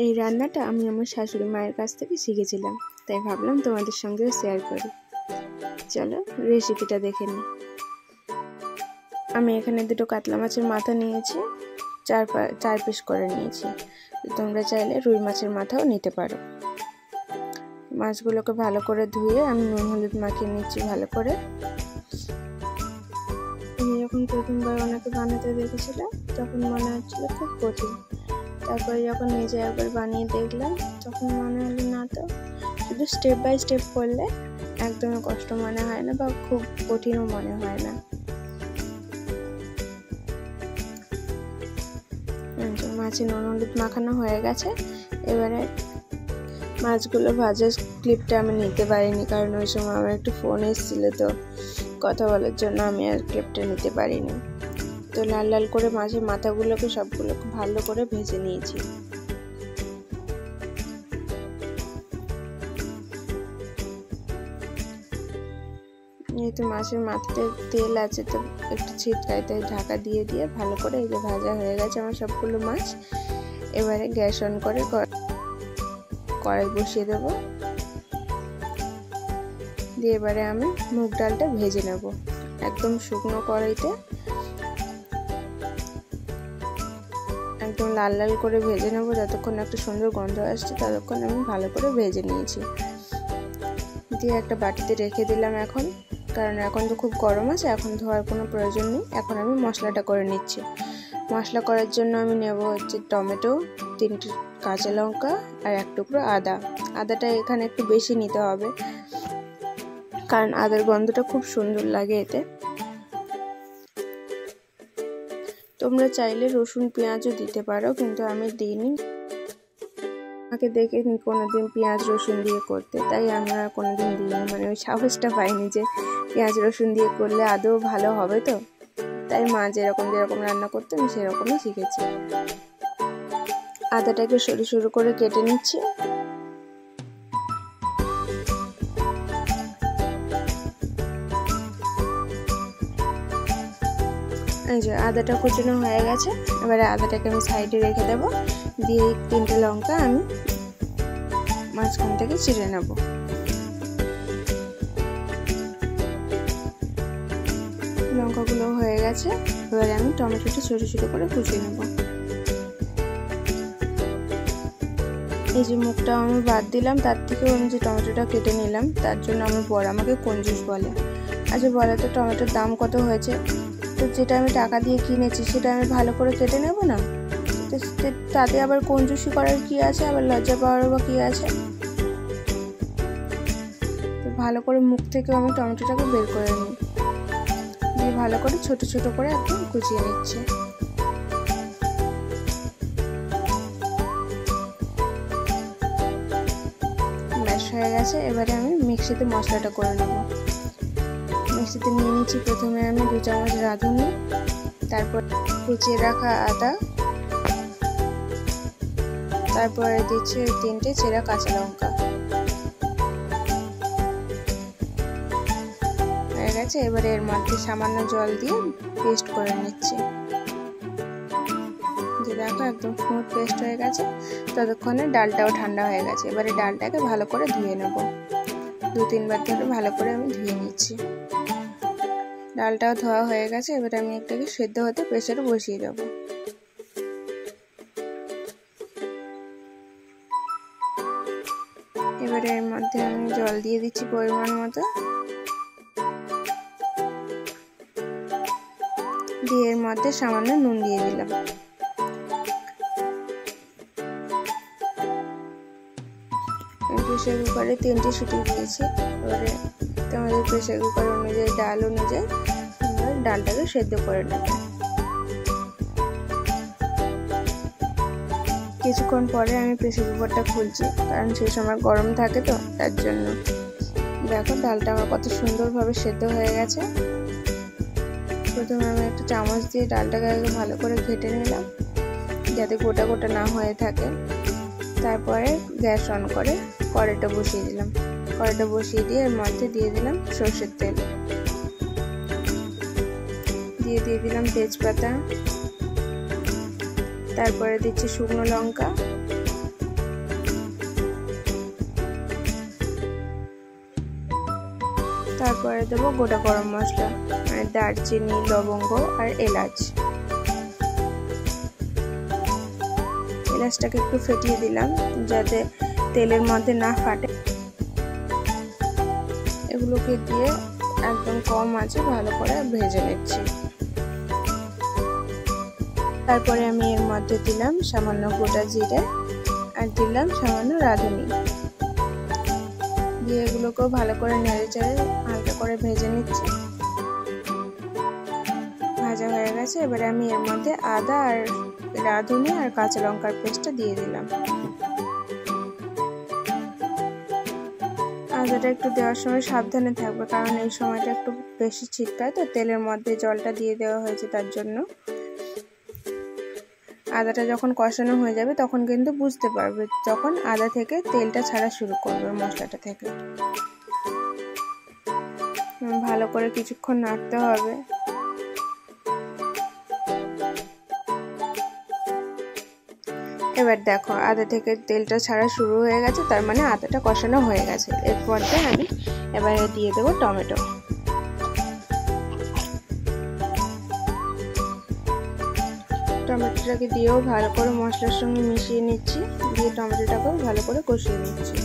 এই রান্নাটা আমি আমার শাশুড়ি মায়ের কাছ থেকে শিখেছিলাম, তাই ভাবলাম তোমাদের সঙ্গেও শেয়ার করি। চলো রেসিপিটা দেখে নিই। আমি এখানে দুটো কাতলা মাছের মাথা নিয়েছি, চার পিস করে নিয়েছি। তোমরা চাইলে রুই মাছের মাথাও নিতে পারো। মাছগুলোকে ভালো করে ধুয়ে আমি নুন হলুদ মাখিয়ে নিচ্ছি ভালো করে। আমি যখন প্রথমবার ওনাকে বানাতে দেখেছিলাম তখন মনে হচ্ছিল খুব কঠিন, তারপরে যখন নিজে একবার বানিয়ে দেখলাম তখন মনে হলো না, তো শুধু স্টেপ বাই স্টেপ করলে একদমই কষ্ট মনে হয় না বা খুব কঠিনও মনে হয় না। মাছে নুন হলুদ মাখানো হয়ে গেছে। এবারে মাছগুলো ভাজার ক্লিপটা আমি নিতে পারিনি, কারণ ওই সময় আমার একটু ফোন এসেছিলো, তো কথা বলার জন্য আমি আর ক্লিপটা নিতে পারিনি। তো লাল লাল করে মাছের মাথাগুলোকে সবগুলোকে ভালো করে ভেজে নিয়েছি। যেহেতু মাছের মাথাতে তেল আছে তো একটু ছিটকায়, তাই ঢাকা দিয়ে দিয়ে ভালো করে এই যে ভাজা হয়ে গেছে আমার সবগুলো মাছ। এবারে গ্যাস অন করে কড়াই বসিয়ে দেবো, দিয়ে এবারে আমি মুগ ডালটা ভেজে নেব একদম শুকনো কড়াইতে, একদম লাল লাল করে ভেজে নেব। যতক্ষণ একটা সুন্দর গন্ধ আসছে ততক্ষণ আমি ভালো করে ভেজে নিয়েছি। দিয়ে একটা বাটিতে রেখে দিলাম এখন, কারণ এখন তো খুব গরম আছে, এখন ধোয়ার কোনো প্রয়োজন নেই। এখন আমি মশলাটা করে নিচ্ছি। মশলা করার জন্য আমি নেব হচ্ছে টমেটো, 3টে কাঁচা লঙ্কা আর 1 টুকরো আদা। আদাটা এখানে একটু বেশি নিতে হবে, কারণ আদার গন্ধটা খুব সুন্দর লাগে এতে। তোমরা চাইলে রসুন পেঁয়াজও দিতে পারো, কিন্তু আমি দিইনি। আমাকে দেখে কোনোদিন পেঁয়াজ রসুন দিয়ে করতে, তাই আমি আর কোনোদিন দিইনি, মানে ওই সাহসটা পাইনি যে পেঁয়াজ রসুন দিয়ে করলে আদৌ ভালো হবে। তো তাই মা যেরকম রান্না করতে আমি সেরকমই শিখেছি। আদাটাকে সরু সরু করে কেটে নিচ্ছি। এই যে আদাটা কুচানো হয়ে গেছে। এবারে আদাটাকে আমি সাইডে রেখে দেবো, দিয়ে 3টে লঙ্কা আমি মাঝখান থেকে চিড়ে নেব। লঙ্কাগুলো হয়ে গেছে। এবারে আমি টমেটোটা ছোটো ছোটো করে কুচিয়ে নেব। এই যে মুখটা আমি বাদ দিলাম, তার থেকেও আমি যে টমেটোটা কেটে নিলাম, তার জন্য আমার বর আমাকে কঞ্জুস বলে। আচ্ছা বলে তো টমেটোর দাম কত হয়েছে, তো যেটা আমি টাকা দিয়ে কিনেছি সেটা আমি ভালো করে কেটে নেব না, তো তাতে আবার কঞ্জুসি করার কি আছে, আবার লজ্জা পাওয়ার বা কি আছে। তো ভালো করে মুখ থেকে আমি টমেটোটাকে বের করে নিই, দিয়ে ভালো করে ছোট ছোট করে একদম কুচিয়ে নিচ্ছি। ব্যাস হয়ে গেছে। এবারে আমি মিক্সিতে মশলাটা করে নেব। মিক্সিতে নিয়ে নিচ্ছি প্রথমে আমি 2 চামচ রাঁধুনি, তারপর কুচিয়ে রাখা আদা, তারপরে দিচ্ছি 3টে চেরা কাঁচা লঙ্কা। হয়ে গেছে। এবারে এর মধ্যে সামান্য জল দিয়ে পেস্ট করে নিচ্ছি। যে দেখো একদম স্মুথ পেস্ট হয়ে গেছে। ততক্ষণে ডালটাও ঠান্ডা হয়ে গেছে। এবারে ডালটাকে ভালো করে ধুয়ে নেব। 2-3 বার ধরে ভালো করে আমি ধুয়ে নিচ্ছি। ডালটাও ধোয়া হয়ে গেছে। এবারে আমি একটাকে সেদ্ধ হতে প্রেসারে বসিয়ে দেব। এবারে এর মধ্যে আমি জল দিয়ে দিচ্ছি পরিমাণ মতো, দিয়ে এর মধ্যে সামান্য নুন দিয়ে দিলাম। প্রেসার কুকারে 3টে সিটি দিয়েছি। এবারে তোমাদের প্রেসার কুকার অনুযায়ী ডাল অনুযায়ী ডালটাকে সেদ্ধ করে নেবে। কিছুক্ষণ পরে আমি প্রেসার কুকারটা খুলছি, কারণ সেই সময় গরম থাকে তো তার জন্য। দেখো ডালটা আমার কত সুন্দরভাবে সেদ্ধ হয়ে গেছে। প্রথমে আমি একটা চামচ দিয়ে ডালটাকে আগে ভালো করে ঘেটে নিলাম, যাতে গোটা গোটা না হয়ে থাকে। তারপরে গ্যাস অন করে কড়াইটা বসিয়ে দিলাম। কড়াইটা বসিয়ে দিয়ে এর মধ্যে দিয়ে দিলাম সরষের তেল, দিয়ে দিলাম তেজপাতা, তারপরে দিচ্ছি শুকনো লঙ্কা, তারপরে দেবো গোটা গরম মশলা, মানে দারচিনি, লবঙ্গ আর এলাচ। এলাচটাকে একটু ফেটিয়ে দিলাম যাতে তেলের মধ্যে না ফাটে। এগুলোকে দিয়ে একদম কম আঁচে ভালো করে ভেজে নিচ্ছি। তারপরে আমি এর মধ্যে দিলাম সামান্য গোটা জিরে আর দিলাম সামান্য রাঁধুনি, দিয়ে এগুলোকেও ভালো করে নেড়ে চেড়ে হালকা করে ভেজে নিচ্ছি। ভাজা হয়ে গেছে, এবারে আমি এর মধ্যে আদা আর রাঁধুনি আর কাঁচা লঙ্কার পেস্টটা দিয়ে দিলাম। আদাটা একটু দেওয়ার সময় সাবধানে থাকবে, কারণ এই সময়টা একটু বেশি ছিটকায়, তো তেলের মধ্যে জলটা দিয়ে দেওয়া হয়েছে তার জন্য। আদাটা যখন কষানো হয়ে যাবে তখন কিন্তু বুঝতে পারবে, যখন আদা থেকে তেলটা ছাড়া শুরু করবে মশলাটা থেকে। ভালো করে কিছুক্ষণ নাড়তে হবে। এবার দেখো আদা থেকে তেলটা ছাড়া শুরু হয়ে গেছে, তার মানে আদাটা কষানো হয়ে গেছে। এরপর আমি এবারে দিয়ে দেবো টমেটো। টমেটোটাকে দিয়েও ভালো করে মশলার সঙ্গে মিশিয়ে নিচ্ছি, দিয়ে টমেটোটাকেও ভালো করে কষিয়ে নিচ্ছি।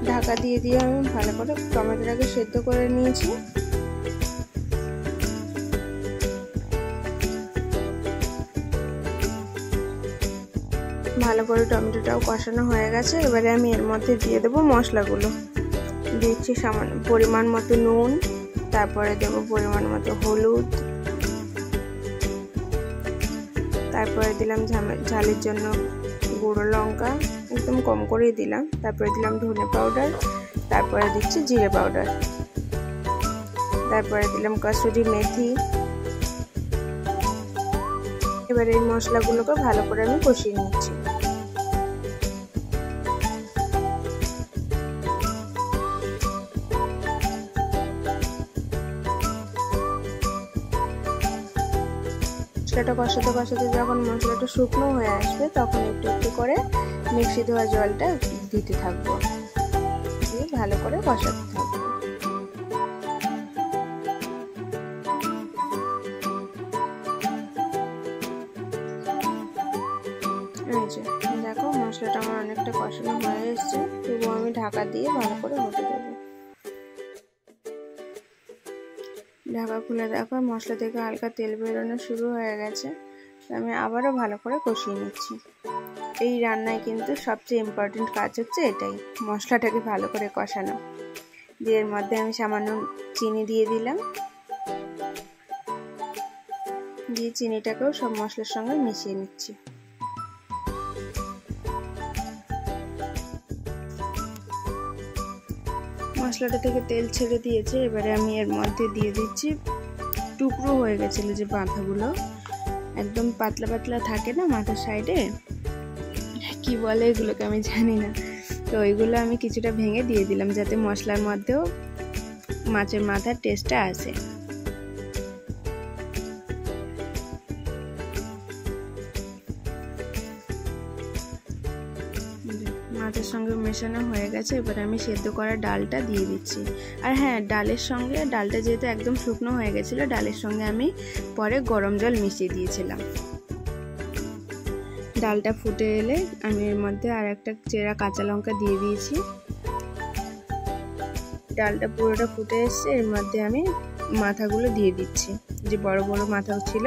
ঢাকা দিয়ে আমি ভালো করে টমেটোটাকে সেদ্ধ করে নিয়েছি। ভালো করে টমেটোটাও কষানো হয়ে গেছে, এবারে আমি এর মধ্যে দিয়ে দেবো মশলাগুলো। দিচ্ছি সামান্য পরিমাণ মতো নুন, তারপরে দেবো পরিমাণ মতো হলুদ, তারপরে দিলাম ঝালের জন্য গুঁড়ো লঙ্কা, একদম কম করেই দিলাম। তারপরে দিলাম ধনে পাউডার, তারপরে দিচ্ছি জিরে পাউডার, তারপরে দিলাম কসুরি মেথি। এবার এই মশলাগুলোকে ভালো করে আমি কষিয়ে নিচ্ছি। মশলাটা কষাতে কষাতে যখন মশলাটা শুকনো হয়ে আসবে তখন একটু একটু করে মিক্সি ধোয়া জলটা দিতে থাকবো, দিয়ে ভালো করে কষাতে থাকবো। দেখো মশলাটা আমার অনেকটা কষানো হয়ে এসছে, তবুও আমি ঢাকা দিয়ে ভালো করে হতে দেবো। ঢাকা খুলে দেখো মশলা থেকে হালকা তেল বেরোনো শুরু হয়ে গেছে, আমি আবারও ভালো করে কষিয়ে নিচ্ছি। এই রান্নায় কিন্তু সবচেয়ে ইম্পর্টেন্ট কাজ হচ্ছে এটাই, মশলাটাকে ভালো করে কষানো। দিয়ে এর মধ্যে আমি সামান্য চিনি দিয়ে দিলাম, দিয়ে চিনিটাকেও সব মশলার সঙ্গে মিশিয়ে নিচ্ছি। মশলাটা থেকে তেল ছেড়ে দিয়েছে, এবারে আমি এর মধ্যে দিয়ে দিচ্ছি টুকরো হয়ে গেছিল যে মাথাগুলো, একদম পাতলা পাতলা থাকে না মাথার সাইডে, কি বলে এগুলোকে আমি জানি না, তো ওইগুলো আমি কিছুটা ভেঙে দিয়ে দিলাম যাতে মশলার মধ্যেও মাছের মাথার টেস্টটা আসে। মাছের সঙ্গে মেশানো হয়ে গেছে, এবার আমি সেদ্ধ করা ডালটা দিয়ে দিচ্ছি। আর হ্যাঁ, ডালের সঙ্গে, ডালটা যেহেতু একদম শুকনো হয়ে গেছিলো, ডালের সঙ্গে আমি পরে গরম জল মিশিয়ে দিয়েছিলাম। ডালটা ফুটে এলে আমি এর মধ্যে আর একটা চেরা কাঁচা লঙ্কা দিয়ে দিয়েছি। ডালটা পুরোটা ফুটে এসছে, এর মধ্যে আমি মাথাগুলো দিয়ে দিচ্ছি, যে বড় বড় মাথা ছিল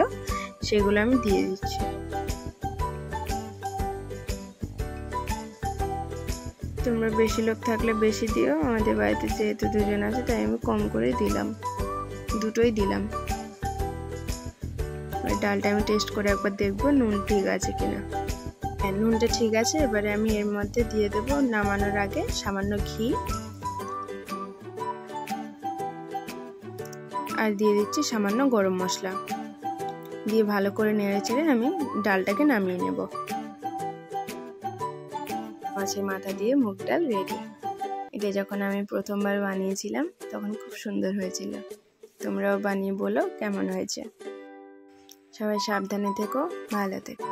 সেগুলো আমি দিয়ে দিচ্ছি। তোমরা বেশি লোক থাকলে বেশি দিও, আমাদের বাড়িতে যেহেতু দুজন আছে তাই আমি কম করে দিলাম, দুটোই দিলাম। ডালটা আমি টেস্ট করে একবার দেখবো নুন ঠিক আছে কিনা। হ্যাঁ, নুনটা ঠিক আছে। এবারে আমি এর মধ্যে দিয়ে দেবো নামানোর আগে সামান্য ঘি, আর দিয়ে দিচ্ছি সামান্য গরম মশলা, দিয়ে ভালো করে নেড়ে চেড়ে আমি ডালটাকে নামিয়ে নেব। মাছের মাথা দিয়ে মুগ ডাল রেডি। এটা যখন আমি প্রথমবার বানিয়েছিলাম তখন খুব সুন্দর হয়েছিল, তোমরাও বানিয়ে বলো কেমন হয়েছে। সবাই সাবধানে থেকো, ভালো থেকো।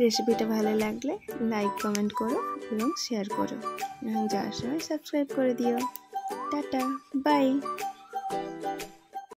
রেসিপিটা ভালো লাগলে লাইক কমেন্ট করো এবং শেয়ার করো, এবং যাওয়ার সময় সাবস্ক্রাইব করে দিও। Tata, by.